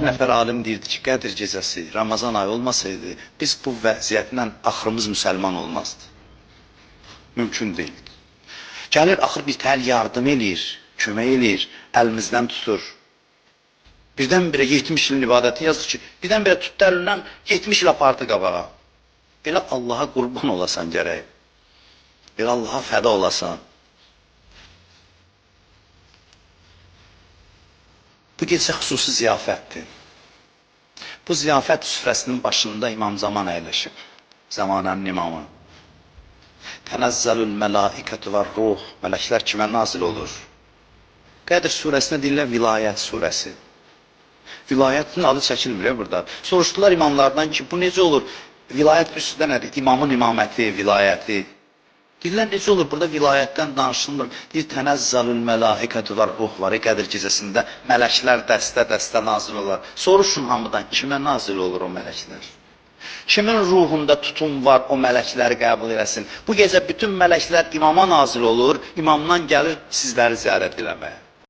nəfər alim deyirdi ki, Qədr gecəsi, Ramazan ayı olmasaydı, biz bu vəziyyətlə axırımız müsəlman olmazdı. Mümkün deyil. Gəlir, axır bir təhəl yardım eləyir, kömək eləyir, əlimizdən tutur. Birdən-birə 70 ilin ibadəti yazır ki, birdən-birə tutdu əlindən 70 il apardı qabağa. Belə Allaha qurban olasan gərək. Belə Allaha fəda olasan. Bu gecə xüsusi ziyafətdir. Bu ziyafət süfrəsinin başında İmam Zaman əyləşib. Zamanənin imamı. Tənəzzəlül mələikətü və ruh. Mələklər kimə nazil olur? Qədr surəsində deyirlər vilayət surəsi. Vilayətin adı çəkilmir burada. Soruşdular imamlardan ki, bu necə olur? Vilayət üstündə nədir? İmamın imaməti, vilayəti. Deyirlər, necə olur? Burada vilayətdən danışılmır. Deyir, tənəzzəlül mələikətü və ruh var. Qədr gecəsində mələklər dəstə-dəstə nazil olar. Soruşun hamıdan, kimə nazil olur o mələklər? Kimin ruhunda tutum var, o mələkləri qəbul eləsin? Bu gecə bütün mələklər imama nazil olur, imamdan gəlir sizləri ziyarət eləməyə.